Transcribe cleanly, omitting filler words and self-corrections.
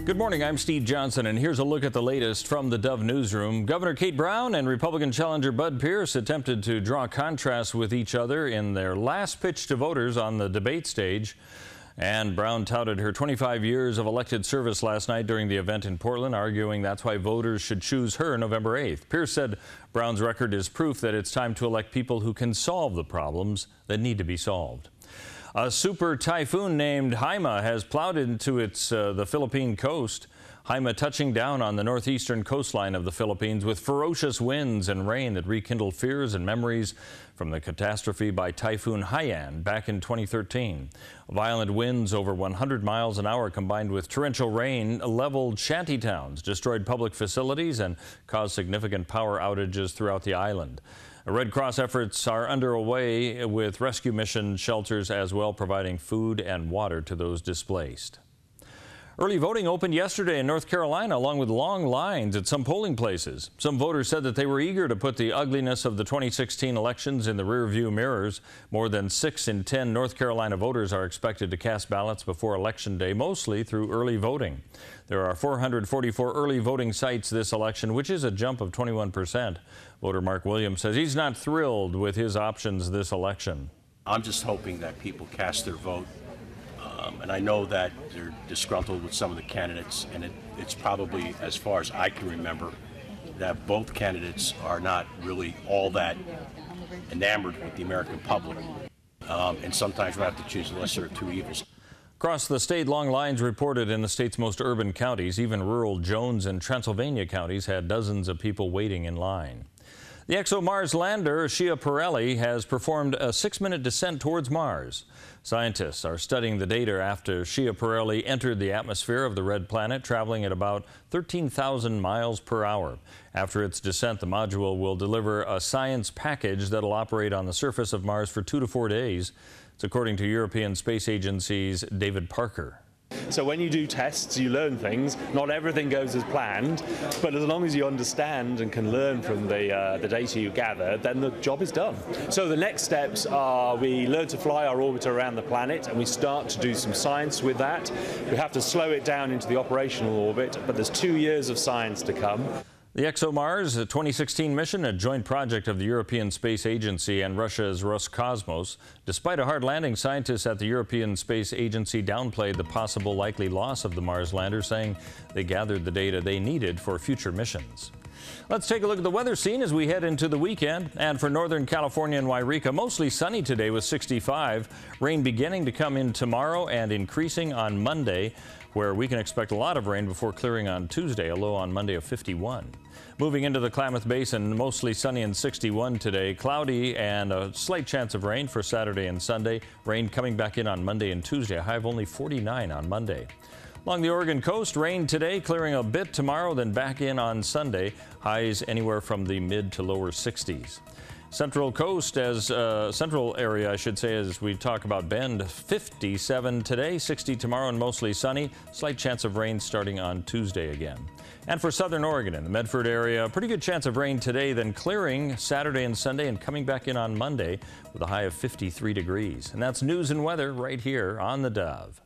Good morning, I'm Steve Johnson, and here's a look at the latest from the Dove newsroom. Governor Kate Brown and Republican challenger Bud Pierce attempted to draw contrasts with each other in their last pitch to voters on the debate stage. And Brown touted her 25 years of elected service last night during the event in Portland, arguing that's why voters should choose her November 8th. Pierce said Brown's record is proof that it's time to elect people who can solve the problems that need to be solved. A super typhoon named Haima has plowed into the Philippine coast. Haima touching down on the northeastern coastline of the Philippines with ferocious winds and rain that rekindled fears and memories from the catastrophe by Typhoon Haiyan back in 2013. Violent winds over 100 miles an hour combined with torrential rain leveled shanty towns, destroyed public facilities, and caused significant power outages throughout the island. Red Cross efforts are underway with rescue mission shelters as well, providing food and water to those displaced. Early voting opened yesterday in North Carolina, along with long lines at some polling places. Some voters said that they were eager to put the ugliness of the 2016 elections in the rearview mirrors. More than 6 in 10 North Carolina voters are expected to cast ballots before Election Day, mostly through early voting. There are 444 early voting sites this election, which is a jump of 21%. Voter Mark Williams says he's not thrilled with his options this election. I'm just hoping that people cast their vote. And I know that they're disgruntled with some of the candidates, and it's probably, as far as I can remember, that both candidates are not really all that enamored with the American public. And sometimes we have to choose the lesser of two evils. Across the state, long lines reported in the state's most urban counties. Even rural Jones and Transylvania counties had dozens of people waiting in line. The ExoMars lander, Schiaparelli, has performed a 6-minute descent towards Mars. Scientists are studying the data after Schiaparelli entered the atmosphere of the red planet, traveling at about 13,000 miles per hour. After its descent, the module will deliver a science package that'll operate on the surface of Mars for 2 to 4 days. It's according to European Space Agency's David Parker. So when you do tests, you learn things. Not everything goes as planned, but as long as you understand and can learn from the data you gather, then the job is done. So the next steps are we learn to fly our orbiter around the planet, and we start to do some science with that. We have to slow it down into the operational orbit, but there's 2 years of science to come. The ExoMars 2016 mission, a joint project of the European Space Agency and Russia's Roscosmos. Despite a hard landing, scientists at the European Space Agency downplayed the possible likely loss of the Mars lander, saying they gathered the data they needed for future missions. Let's take a look at the weather scene as we head into the weekend. And for Northern California and Wairika, mostly sunny today with 65. Rain beginning to come in tomorrow and increasing on Monday, where we can expect a lot of rain before clearing on Tuesday, a low on Monday of 51. Moving into the Klamath Basin, mostly sunny and 61 today. Cloudy and a slight chance of rain for Saturday and Sunday. Rain coming back in on Monday and Tuesday, a high of only 49 on Monday. Along the Oregon coast, rain today, clearing a bit tomorrow, then back in on Sunday. Highs anywhere from the mid to lower 60s. Central coast, central area, I should say, as we talk about Bend, 57 today, 60 tomorrow, and mostly sunny. Slight chance of rain starting on Tuesday again. And for southern Oregon, in the Medford area, pretty good chance of rain today, then clearing Saturday and Sunday and coming back in on Monday with a high of 53 degrees. And that's news and weather right here on the Dove.